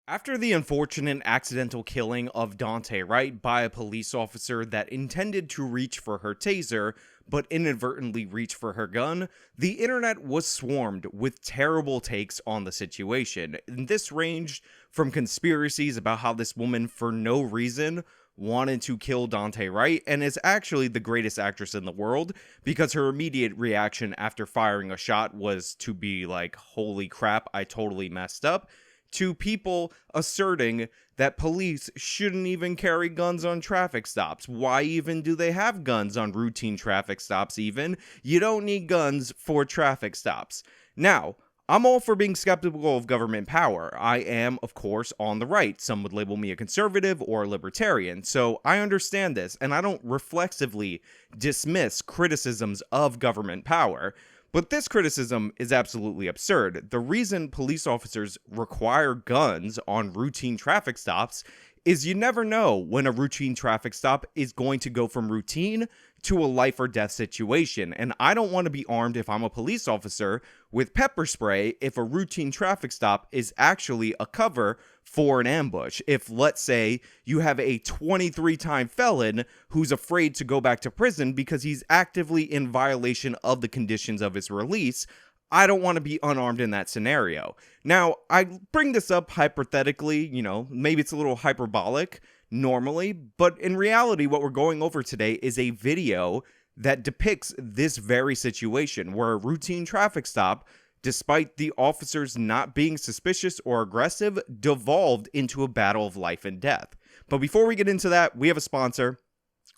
After the unfortunate accidental killing of Dante Wright by a police officer that intended to reach for her taser, but inadvertently reached for her gun, the internet was swarmed with terrible takes on the situation. And this ranged from conspiracies about how this woman, for no reason, wanted to kill Dante Wright and is actually the greatest actress in the world because her immediate reaction after firing a shot was to be like, holy crap, I totally messed up, to people asserting that police shouldn't even carry guns on traffic stops. Why even do they have guns on routine traffic stops even? You don't need guns for traffic stops. Now, I'm all for being skeptical of government power. I am, of course, on the right. Some would label me a conservative or a libertarian, so I understand this, and I don't reflexively dismiss criticisms of government power. But this criticism is absolutely absurd. The reason police officers require guns on routine traffic stops is you never know when a routine traffic stop is going to go from routine to a life or death situation. And I don't want to be armed if I'm a police officer with pepper spray if a routine traffic stop is actually a cover for an ambush. If, let's say, you have a 23-time felon who's afraid to go back to prison because he's actively in violation of the conditions of his release, I don't want to be unarmed in that scenario. Now, I bring this up hypothetically, maybe it's a little hyperbolic normally, but in reality, what we're going over today is a video that depicts this very situation where a routine traffic stop, despite the officers not being suspicious or aggressive, devolved into a battle of life and death. But before we get into that, we have a sponsor.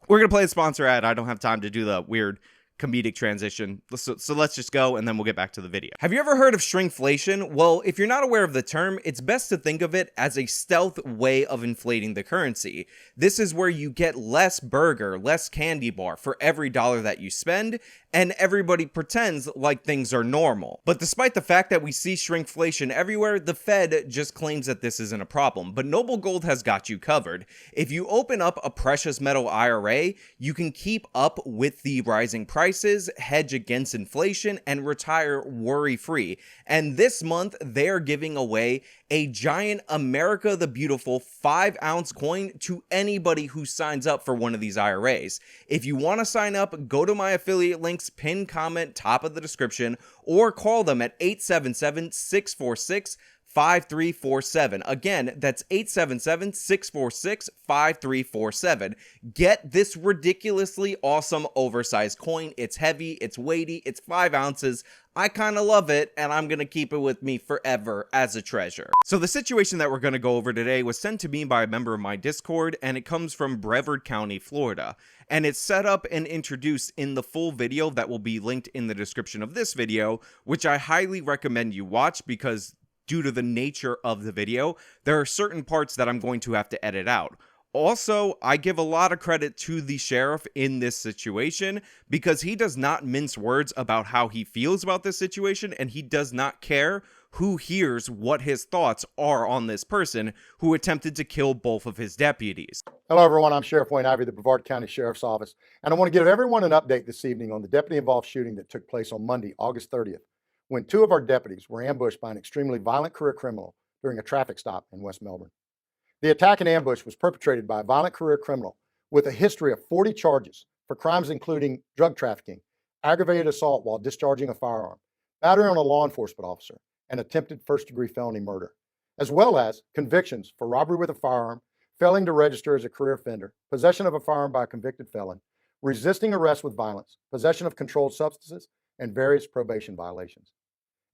We're going to play a sponsor ad. I don't have time to do the weird comedic transition. So let's just go and then we'll get back to the video. Have you ever heard of shrinkflation? Well, if you're not aware of the term, it's best to think of it as a stealth way of inflating the currency. This is where you get less burger, less candy bar for every dollar that you spend, and everybody pretends like things are normal. But despite the fact that we see shrinkflation everywhere, the Fed just claims that this isn't a problem. But Noble Gold has got you covered. If you open up a precious metal IRA, you can keep up with the rising prices, hedge against inflation, and retire worry-free. And this month, they're giving away a giant America the Beautiful 5-ounce coin to anybody who signs up for one of these IRAs. If you want to sign up, go to my affiliate links, pinned comment, top of the description, or call them at 877-646-5347. Again, that's 877-646-5347. Get this ridiculously awesome oversized coin. It's heavy, it's weighty, it's 5 ounces. I kind of love it, and I'm going to keep it with me forever as a treasure. So the situation that we're going to go over today was sent to me by a member of my Discord, and it comes from Brevard County, Florida. And it's set up and introduced in the full video that will be linked in the description of this video, which I highly recommend you watch because due to the nature of the video, there are certain parts that I'm going to have to edit out. Also, I give a lot of credit to the sheriff in this situation because he does not mince words about how he feels about this situation, and he does not care who hears what his thoughts are on this person who attempted to kill both of his deputies. Hello, everyone. I'm Sheriff Wayne Ivey, the Brevard County Sheriff's Office, and I want to give everyone an update this evening on the deputy-involved shooting that took place on Monday, August 30th, when 2 of our deputies were ambushed by an extremely violent career criminal during a traffic stop in West Melbourne. The attack and ambush was perpetrated by a violent career criminal with a history of 40 charges for crimes including drug trafficking, aggravated assault while discharging a firearm, battery on a law enforcement officer, and attempted first-degree felony murder, as well as convictions for robbery with a firearm, failing to register as a career offender, possession of a firearm by a convicted felon, resisting arrest with violence, possession of controlled substances, and various probation violations.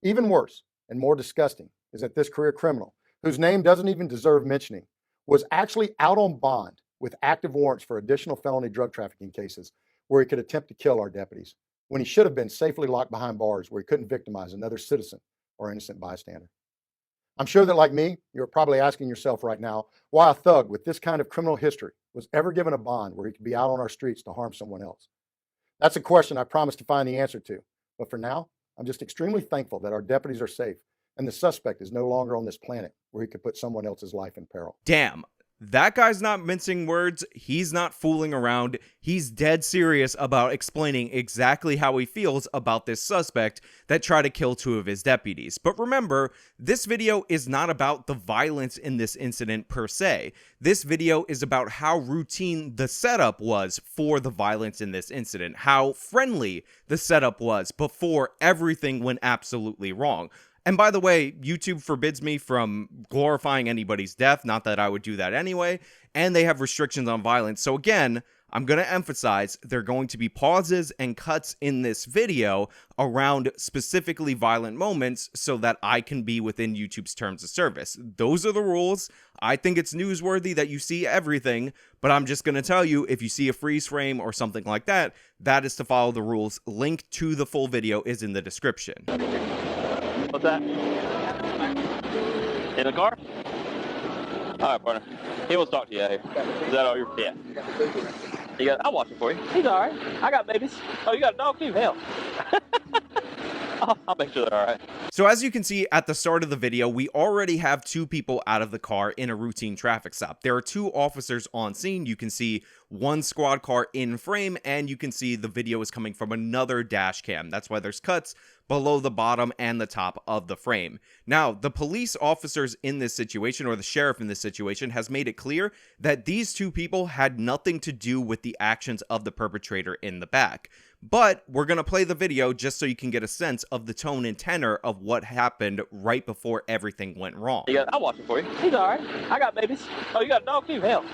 Even worse and more disgusting is that this career criminal, whose name doesn't even deserve mentioning, was actually out on bond with active warrants for additional felony drug trafficking cases where he could attempt to kill our deputies, when he should have been safely locked behind bars where he couldn't victimize another citizen or innocent bystander. I'm sure that, like me, you're probably asking yourself right now why a thug with this kind of criminal history was ever given a bond where he could be out on our streets to harm someone else. That's a question I promise to find the answer to, but for now, I'm just extremely thankful that our deputies are safe and the suspect is no longer on this planet where he could put someone else's life in peril. Damn. That guy's not mincing words. He's not fooling around. He's dead serious about explaining exactly how he feels about this suspect that tried to kill 2 of his deputies. But remember, this video is not about the violence in this incident per se. This video is about how routine the setup was for the violence in this incident, how friendly the setup was before everything went absolutely wrong. And by the way, YouTube forbids me from glorifying anybody's death, not that I would do that anyway, and they have restrictions on violence. So again, I'm going to emphasize there are going to be pauses and cuts in this video around specifically violent moments so that I can be within YouTube's terms of service. Those are the rules. I think it's newsworthy that you see everything, but I'm just going to tell you, if you see a freeze frame or something like that, that is to follow the rules. Link to the full video is in the description. What's that? In the car? All right, partner. He wants to talk to you out here. Is that all you're... Yeah. I'll watch it for you. He's all right. I got babies. Oh, you got a dog too? Hell. I'll make sure they're all right. So as you can see at the start of the video, we already have 2 people out of the car in a routine traffic stop. There are 2 officers on scene. You can see 1 squad car in frame, and you can see the video is coming from another dash cam. That's why there's cuts below the bottom and the top of the frame. Now, the police officers in this situation, or the sheriff in this situation, has made it clear that these 2 people had nothing to do with the actions of the perpetrator in the back. But we're going to play the video just so you can get a sense of the tone and tenor of what happened right before everything went wrong. I'll watch it for you. He's all right. I got babies. Oh, you got a dog too? Hell.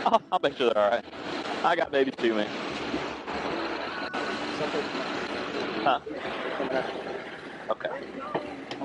I'll make sure they're all right. I got babies too, man. Huh? Okay.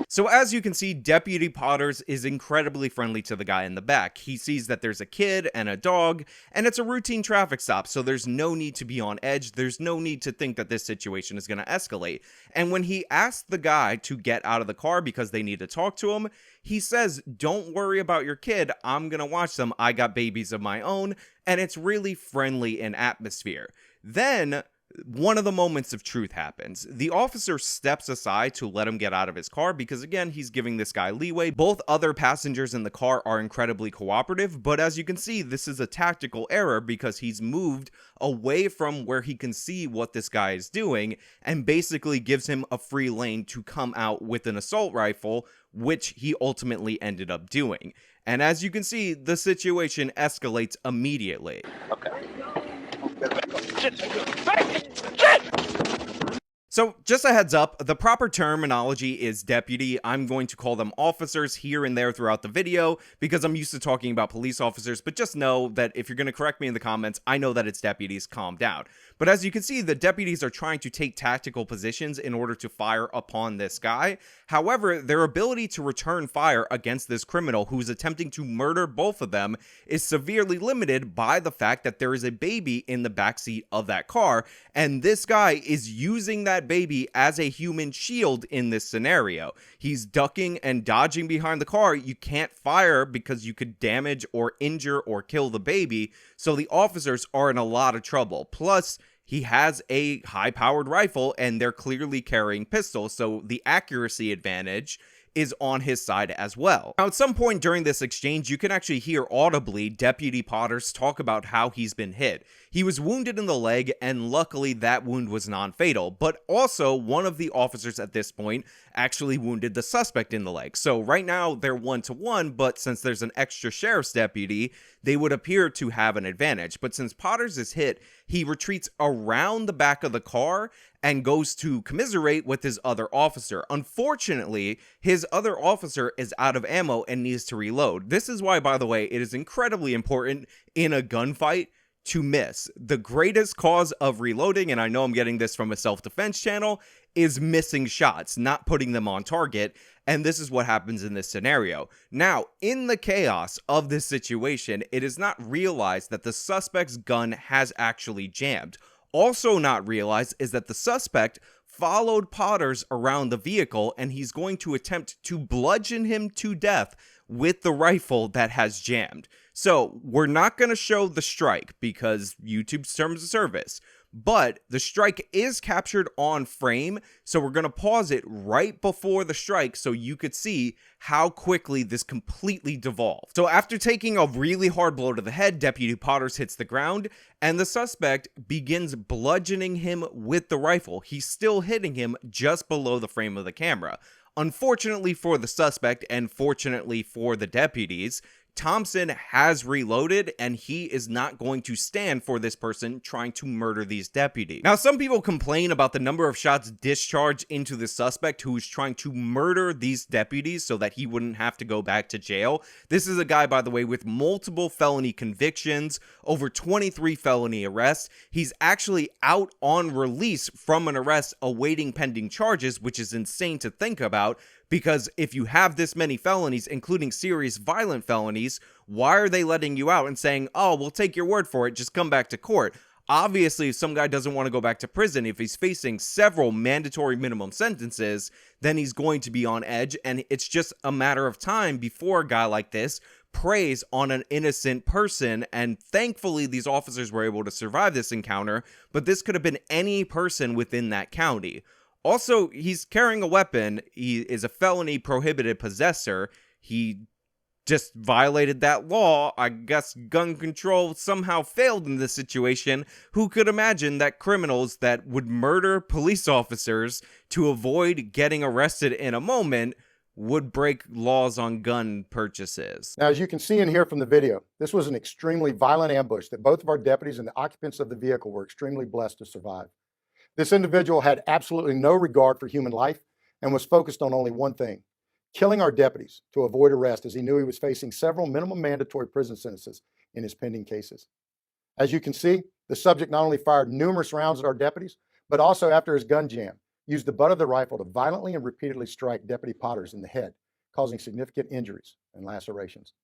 So as you can see, Deputy Potters is incredibly friendly to the guy in the back. He sees that there's a kid and a dog, and it's a routine traffic stop, so there's no need to be on edge. There's no need to think that this situation is going to escalate. And when he asks the guy to get out of the car because they need to talk to him, he says, "Don't worry about your kid. I'm going to watch them. I got babies of my own." And it's really friendly in atmosphere. Then one of the moments of truth happens. The officer steps aside to let him get out of his car because, again, he's giving this guy leeway. Both other passengers in the car are incredibly cooperative, but as you can see, this is a tactical error because he's moved away from where he can see what this guy is doing and basically gives him a free lane to come out with an assault rifle, which he ultimately ended up doing. And as you can see, the situation escalates immediately. Okay. So just a heads up, the proper terminology is deputy. I'm going to call them officers here and there throughout the video because I'm used to talking about police officers, but just know that if you're going to correct me in the comments, I know that it's deputies. Calm down. But as you can see, the deputies are trying to take tactical positions in order to fire upon this guy. However, their ability to return fire against this criminal who's attempting to murder both of them is severely limited by the fact that there is a baby in the backseat of that car, and this guy is using that baby as a human shield in this scenario. He's ducking and dodging behind the car. You can't fire because you could damage or injure or kill the baby, so the officers are in a lot of trouble. Plus, he has a high-powered rifle, and they're clearly carrying pistols, so the accuracy advantage is on his side as well. Now, at some point during this exchange, you can actually hear audibly Deputy Potters talk about how he's been hit. He was wounded in the leg, and luckily that wound was non-fatal, but also one of the officers at this point actually wounded the suspect in the leg. So right now they're 1-to-1, but since there's an extra sheriff's deputy, they would appear to have an advantage. But since Potters is hit, he retreats around the back of the car and goes to commiserate with his other officer. Unfortunately, his other officer is out of ammo and needs to reload. This is why, by the way, it is incredibly important in a gunfight to miss. The greatest cause of reloading, and I know I'm getting this from a self-defense channel, is missing shots, not putting them on target, and this is what happens in this scenario. Now, in the chaos of this situation, it is not realized that the suspect's gun has actually jammed. Also not realized is that the suspect followed Potters around the vehicle, and he's going to attempt to bludgeon him to death with the rifle that has jammed. So we're not going to show the strike because YouTube's terms of service, but the strike is captured on frame, so we're going to pause it right before the strike so you could see how quickly this completely devolved. So after taking a really hard blow to the head, Deputy Potters hits the ground, and the suspect begins bludgeoning him with the rifle. He's still hitting him just below the frame of the camera. Unfortunately for the suspect, and fortunately for the deputies, Thompson has reloaded, and he is not going to stand for this person trying to murder these deputies. Now, some people complain about the number of shots discharged into the suspect who is trying to murder these deputies so that he wouldn't have to go back to jail. This is a guy, by the way, with multiple felony convictions, over 23 felony arrests. He's actually out on release from an arrest awaiting pending charges, which is insane to think about. Because if you have this many felonies, including serious violent felonies, why are they letting you out and saying, oh, we'll take your word for it, just come back to court? Obviously, if some guy doesn't want to go back to prison, if he's facing several mandatory minimum sentences, then he's going to be on edge, and it's just a matter of time before a guy like this preys on an innocent person. And thankfully, these officers were able to survive this encounter, but this could have been any person within that county. Also, he's carrying a weapon. He is a felony prohibited possessor. He just violated that law. I guess gun control somehow failed in this situation. Who could imagine that criminals that would murder police officers to avoid getting arrested in a moment would break laws on gun purchases? Now, as you can see and hear from the video, this was an extremely violent ambush that both of our deputies and the occupants of the vehicle were extremely blessed to survive. This individual had absolutely no regard for human life and was focused on only one thing: killing our deputies to avoid arrest, as he knew he was facing several minimum mandatory prison sentences in his pending cases. As you can see, the subject not only fired numerous rounds at our deputies, but also, after his gun jam, used the butt of the rifle to violently and repeatedly strike Deputy Potters in the head, causing significant injuries and lacerations.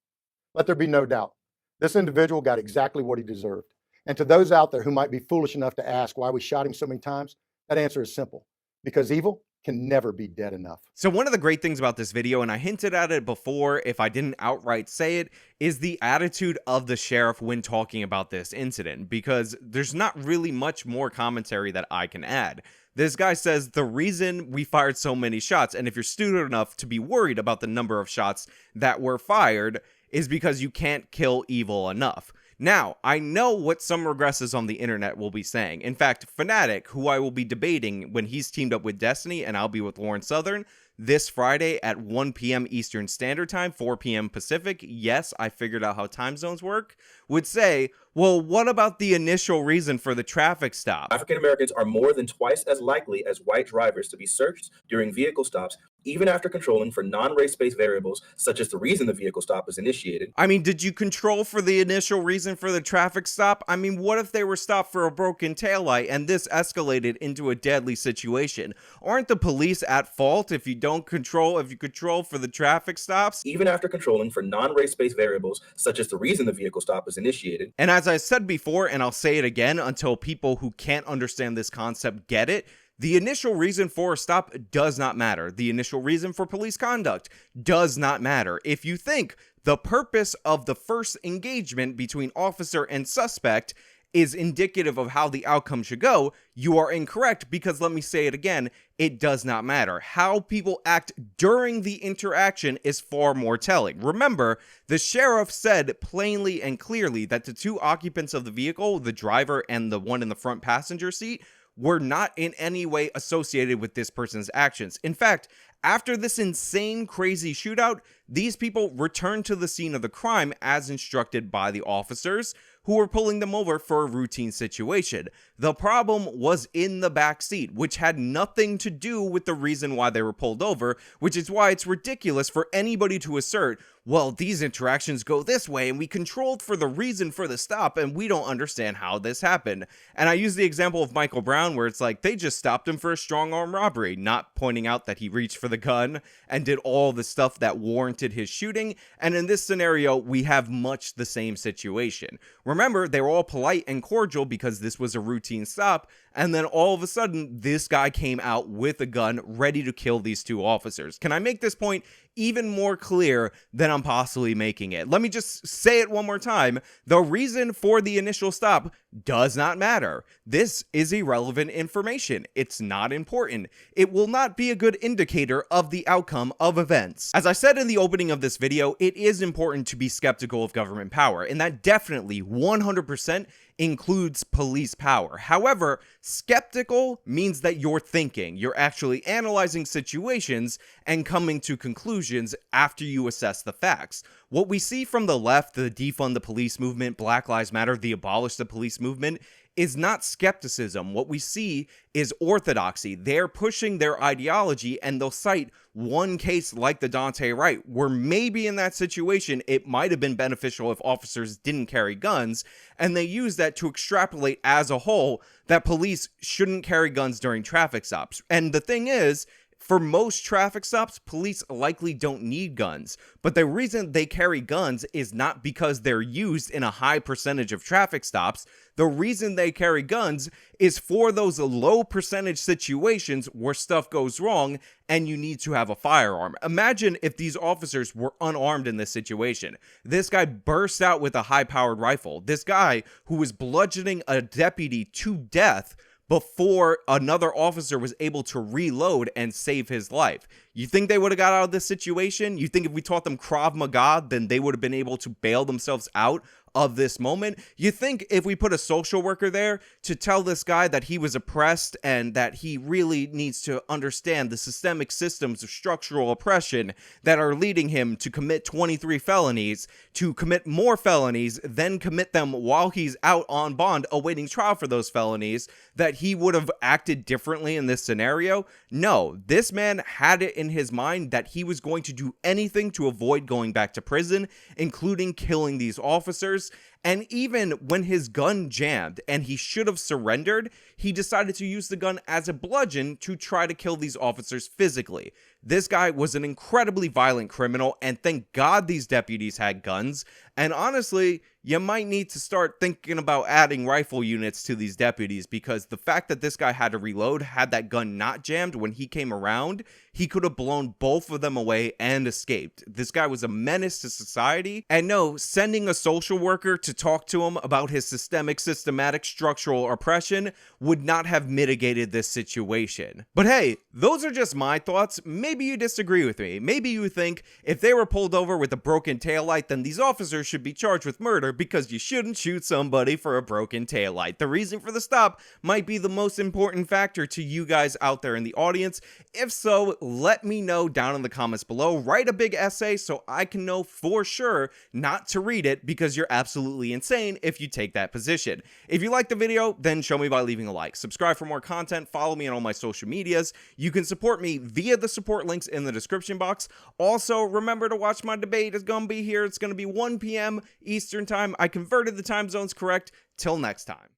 Let there be no doubt, this individual got exactly what he deserved. And to those out there who might be foolish enough to ask why we shot him so many times, that answer is simple: because evil can never be dead enough. So one of the great things about this video, and I hinted at it before if I didn't outright say it, is the attitude of the sheriff when talking about this incident, because there's not really much more commentary that I can add. This guy says the reason we fired so many shots, and if you're stupid enough to be worried about the number of shots that were fired, is because you can't kill evil enough. Now, I know what some regressors on the internet will be saying. In fact, Fanatic, who I will be debating when he's teamed up with Destiny and I'll be with Lauren Southern this Friday at 1 p.m. Eastern Standard Time, 4 p.m. Pacific, yes, I figured out how time zones work, would say, well, what about the initial reason for the traffic stop? African Americans are more than twice as likely as white drivers to be searched during vehicle stops, even after controlling for non-race-based variables, such as the reason the vehicle stop is initiated. I mean, did you control for the initial reason for the traffic stop? I mean, what if they were stopped for a broken taillight and this escalated into a deadly situation? Aren't the police at fault if you control for the traffic stops? Even after controlling for non-race-based variables, such as the reason the vehicle stop is initiated. And as I said before, and I'll say it again until people who can't understand this concept get it, the initial reason for a stop does not matter. The initial reason for police conduct does not matter. If you think the purpose of the first engagement between officer and suspect is indicative of how the outcome should go, you are incorrect, because let me say it again, it does not matter. How people act during the interaction is far more telling. Remember, the sheriff said plainly and clearly that the two occupants of the vehicle, the driver and the one in the front passenger seat, were not in any way associated with this person's actions. In fact, after this insane, crazy shootout, these people returned to the scene of the crime as instructed by the officers who were pulling them over for a routine situation. The problem was in the back seat, which had nothing to do with the reason why they were pulled over, which is why it's ridiculous for anybody to assert, well, these interactions go this way and we controlled for the reason for the stop and we don't understand how this happened. And I use the example of Michael Brown, where it's like they just stopped him for a strong arm robbery, not pointing out that he reached for the gun and did all the stuff that warranted his shooting. And in this scenario, we have much the same situation. Remember, they were all polite and cordial because this was a routine stop and then all of a sudden, this guy came out with a gun ready to kill these two officers. Can I make this point even more clear than I'm possibly making it? Let me just say it one more time. The reason for the initial stop does not matter. This is irrelevant information. It's not important. It will not be a good indicator of the outcome of events. As I said in the opening of this video, it is important to be skeptical of government power, and that definitely 100% includes police power. However, skeptical means that you're thinking, you're actually analyzing situations and coming to conclusions after you assess the facts. What we see from the left, the defund the police movement, Black Lives Matter, the abolish the police movement, is not skepticism. What we see is orthodoxy. They're pushing their ideology, and they'll cite one case like the Dante Wright, where maybe in that situation it might have been beneficial if officers didn't carry guns, and they use that to extrapolate as a whole that police shouldn't carry guns during traffic stops. And the thing is, for most traffic stops, police likely don't need guns, but the reason they carry guns is not because they're used in a high percentage of traffic stops. The reason they carry guns is for those low percentage situations where stuff goes wrong and you need to have a firearm. Imagine if these officers were unarmed in this situation. This guy burst out with a high-powered rifle. This guy who was bludgeoning a deputy to death before another officer was able to reload and save his life. You think they would have got out of this situation? You think if we taught them Krav Maga, then they would have been able to bail themselves out of this moment? You think if we put a social worker there to tell this guy that he was oppressed and that he really needs to understand the systemic systems of structural oppression that are leading him to commit 23 felonies, to commit more felonies, then commit them while he's out on bond awaiting trial for those felonies, that he would have acted differently in this scenario? No, this man had it in his mind that he was going to do anything to avoid going back to prison, including killing these officers. And even when his gun jammed and he should have surrendered, he decided to use the gun as a bludgeon to try to kill these officers physically. This guy was an incredibly violent criminal, and thank God these deputies had guns. And honestly, you might need to start thinking about adding rifle units to these deputies, because the fact that this guy had to reload, had that gun not jammed when he came around, he could have blown both of them away and escaped. This guy was a menace to society. And no, sending a social worker to talk to him about his systematic structural oppression would not have mitigated this situation. But hey, those are just my thoughts. Maybe you disagree with me. Maybe you think if they were pulled over with a broken taillight, then these officers should be charged with murder, because you shouldn't shoot somebody for a broken taillight. The reason for the stop might be the most important factor to you guys out there in the audience. If so, let me know down in the comments below. Write a big essay so I can know for sure not to read it, because you're absolutely insane if you take that position. If you liked the video, then show me by leaving a like. Subscribe for more content. Follow me on all my social medias. You can support me via the support links in the description box. Also, remember to watch my debate. It's going to be here. It's going to be 1 p.m. Eastern time. I converted the time zones correct. Till next time.